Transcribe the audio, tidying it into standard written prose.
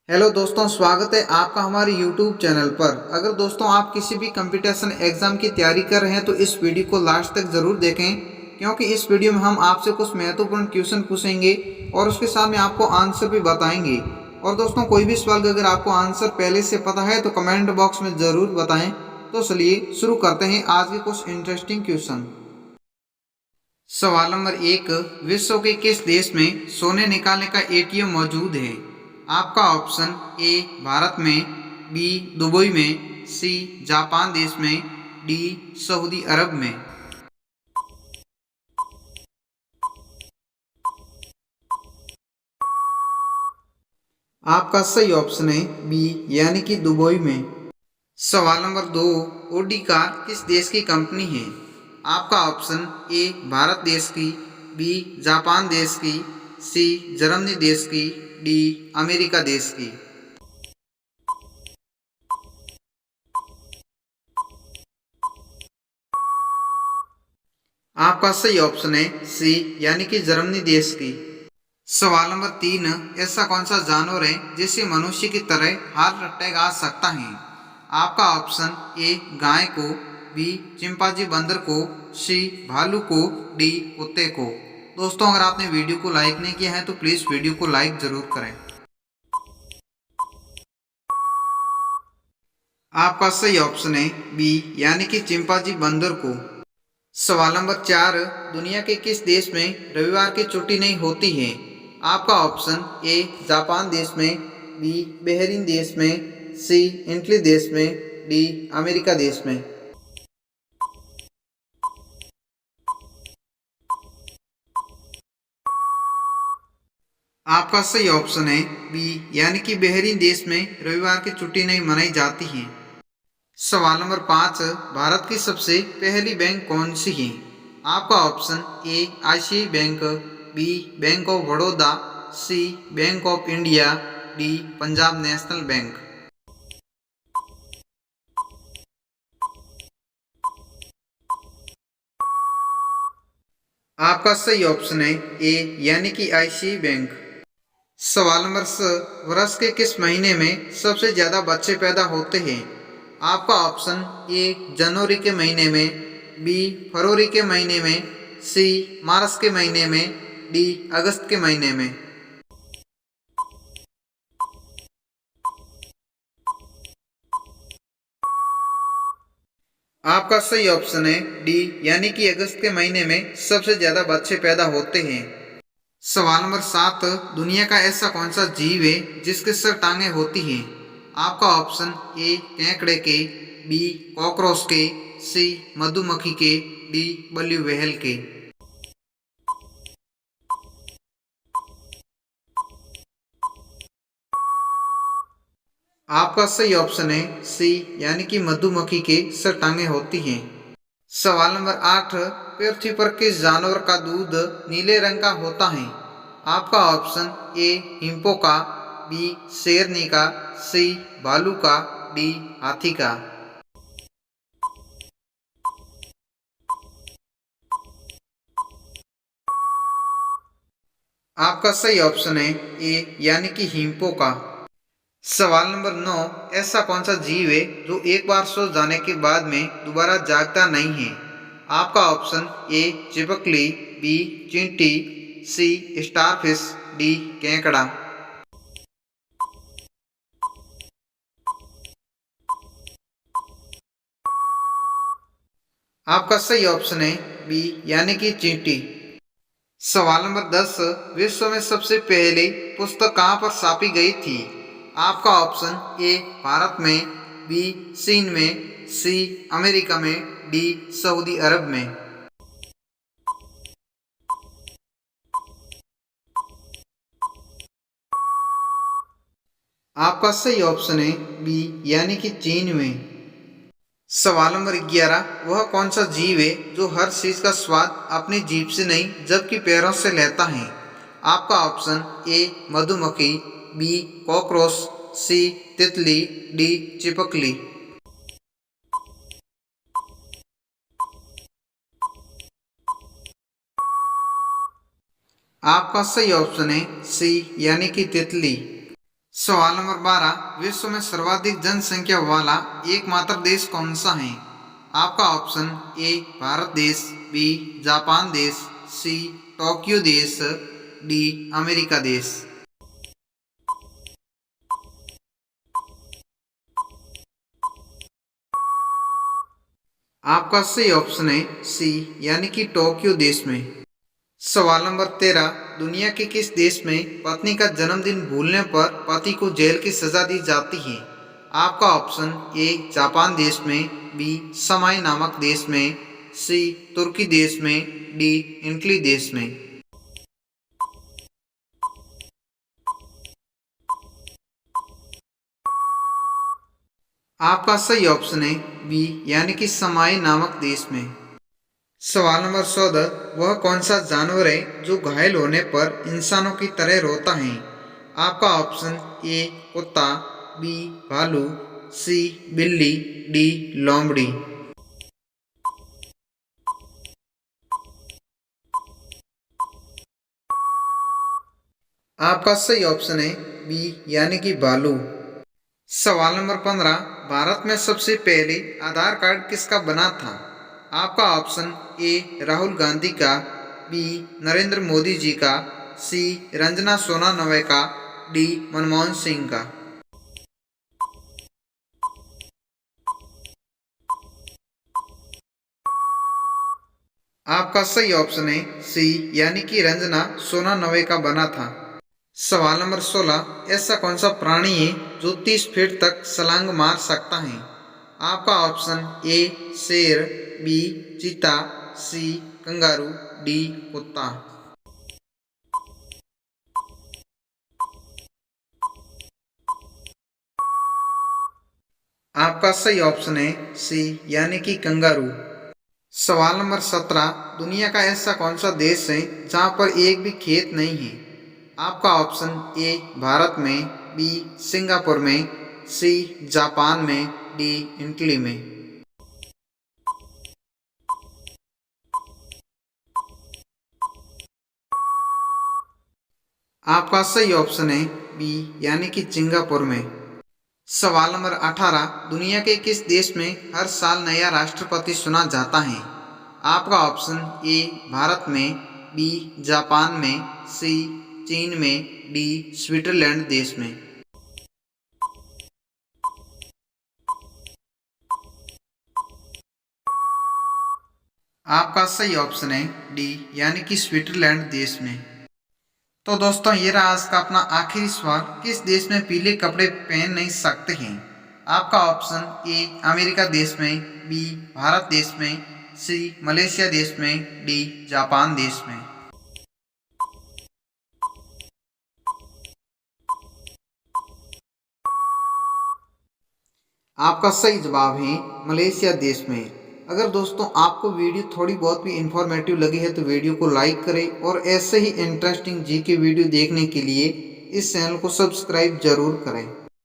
Hello दोस्तों, स्वागत है आपका हमारे YouTube चैनल पर। अगर दोस्तों आप किसी भी कंपटीशन एग्जाम की तैयारी कर रहे हैं तो इस वीडियो को लास्ट तक ज़रूर देखें, क्योंकि इस वीडियो में हम आपसे कुछ महत्वपूर्ण क्वेश्चन पूछेंगे और उसके साथ में आपको आंसर भी बताएंगे। और दोस्तों, कोई भी सवाल का अगर आपको आंसर पहले से पता है तो कमेंट बॉक्स में ज़रूर बताएं। तो चलिए शुरू करते हैं आज के कुछ इंटरेस्टिंग क्वेश्चन। सवाल नंबर 1, विश्व के किस देश में सोने निकालने का एटीएम मौजूद है? आपका ऑप्शन ए भारत में, बी दुबई में, सी जापान देश में, डी सऊदी अरब में। आपका सही ऑप्शन है बी, यानी कि दुबई में। सवाल नंबर 2, ओडी कार किस देश की कंपनी है? आपका ऑप्शन ए भारत देश की, बी जापान देश की, सी जर्मनी देश की, डी अमेरिका देश की। आपका सही ऑप्शन है सी, यानी कि जर्मनी देश की। सवाल नंबर 3, ऐसा कौन सा जानवर है जिसे मनुष्य की तरह हार्ट अटैक आ सकता है? आपका ऑप्शन ए गाय को, बी चिंपांजी बंदर को, सी भालू को, डी कुत्ते को। दोस्तों, अगर आपने वीडियो को लाइक नहीं किया है तो प्लीज वीडियो को लाइक जरूर करें। आपका सही ऑप्शन है बी, यानी कि चिंपांजी बंदर को। सवाल नंबर 4, दुनिया के किस देश में रविवार की छुट्टी नहीं होती है? आपका ऑप्शन ए जापान देश में, बी बहरीन देश में, सी इटली देश में, डी अमेरिका देश में। आपका सही ऑप्शन है बी, यानी कि बहरीन देश में रविवार की छुट्टी नहीं मनाई जाती है। सवाल नंबर 5, भारत की सबसे पहली बैंक कौन सी है? आपका option A I C I bank, B bank of Baroda, C bank of India, D Punjab national bank. आपका सही ऑप्शन है ए, यानी कि आईसीआई बैंक। सवाल नंबर 6, वर्ष के किस महीने में सबसे ज्यादा बच्चे पैदा होते हैं? आपका ऑप्शन ए जनवरी के महीने में, बी फरवरी के महीने में, सी मार्च के महीने में, डी अगस्त के महीने में। आपका सही ऑप्शन है डी, यानी कि अगस्त के महीने में सबसे ज्यादा बच्चे पैदा होते हैं। सवाल नंबर 7, दुनिया का ऐसा कौन सा जीव है जिसके सर टांगे होती हैं? आपका ऑप्शन ए केकड़े के, बी कॉकरोच के, सी मधुमक्खी के, डी बल्ली व्हेल के। आपका सही ऑप्शन है सी, यानी कि मधुमक्खी के सर टांगे होती हैं। सवाल नंबर 8, पृथ्वी पर किस जानवर का दूध नीले रंग का होता है? आपका ऑप्शन ए हिंपो का, बी शेरनी का, सी भालू का, डी हाथी का। आपका सही ऑप्शन है ए, यानी कि हिंपो का। सवाल नंबर 9, ऐसा कौन सा जीव है जो एक बार सो जाने के बाद में दोबारा जागता नहीं है? आपका ऑप्शन ए चिपकली, बी चींटी, सी स्टारफिश, डी केकड़ा। आपका सही ऑप्शन है बी, यानी कि चींटी। सवाल नंबर 10, विश्व में सबसे पहले पुस्तक कहाँ पर छापी गई थी? आपका ऑप्शन ए भारत में, बी चीन में, सी अमेरिका में, डी सऊदी अरब में। आपका सही ऑप्शन है बी, यानी कि चीन में। सवाल नंबर 11, वह कौन सा जीव है जो हर चीज का स्वाद अपनी जीभ से नहीं जबकि पैरों से लेता है? आपका ऑप्शन ए मधुमक्खी, बी कॉकरोच, सी तितली, डी चिपकली। आपका सही ऑप्शन है सी, यानी कि तितली। सवाल नंबर 12, विश्व में सर्वाधिक जनसंख्या वाला एकमात्र देश कौन सा है? आपका ऑप्शन ए भारत देश, बी जापान देश, सी टोक्यो देश, डी अमेरिका देश। आपका सही ऑप्शन है सी, यानी कि टोक्यो देश में। सवाल नंबर 13, दुनिया के किस देश में पत्नी का जन्मदिन भूलने पर पति को जेल की सजा दी जाती है? आपका ऑप्शन ए जापान देश में, बी समाई नामक देश में, सी तुर्की देश में, डी इटली देश में। आपका सही ऑप्शन है बी, यानी कि समाई नामक देश में। सवाल नंबर 14, वह कौन सा जानवर है जो घायल होने पर इंसानों की तरह रोता है? आपका ऑप्शन ए कुत्ता, बी भालू, सी बिल्ली, डी लोमड़ी। आपका सही ऑप्शन है बी, यानी कि भालू। सवाल नंबर 15, भारत में सबसे पहले आधार कार्ड किसका बना था? आपका ऑप्शन ए राहुल गांधी का, बी नरेंद्र मोदी जी का, सी रंजना सोनानवे का, डी मनमोहन सिंह का। आपका सही ऑप्शन है सी, यानी कि रंजना सोनानवे का बना था। सवाल नंबर 16, ऐसा कौन सा प्राणी है जो 30 फीट तक छलांग मार सकता है? आपका ऑप्शन ए शेर, बी चीता, सी कंगारू, डी कुत्ता। आपका सही ऑप्शन है सी, यानी कि कंगारू। सवाल नंबर 17, दुनिया का ऐसा कौन सा देश है जहां पर एक भी खेत नहीं है? आपका ऑप्शन ए भारत में, बी सिंगापुर में, सी जापान में, डी इटली में। आपका सही ऑप्शन है बी, यानी कि सिंगापुर में। सवाल नंबर 18, दुनिया के किस देश में हर साल नया राष्ट्रपति चुना जाता है? आपका ऑप्शन ए भारत में, बी जापान में, सी चीन में, डी स्विट्जरलैंड देश में। आपका सही ऑप्शन है डी, यानी कि स्विट्जरलैंड देश में। तो दोस्तों ये रहा आज का अपना आखिरी सवाल, किस देश में पीले कपड़े पहन नहीं सकते हैं? आपका ऑप्शन ए अमेरिका देश में, बी भारत देश में, सी मलेशिया देश में, डी जापान देश में। आपका सही जवाब है मलेशिया देश में। अगर दोस्तों आपको वीडियो थोड़ी बहुत भी इंफॉर्मेटिव लगी है तो वीडियो को लाइक करें और ऐसे ही इंटरेस्टिंग जीके वीडियो देखने के लिए इस चैनल को सब्सक्राइब जरूर करें।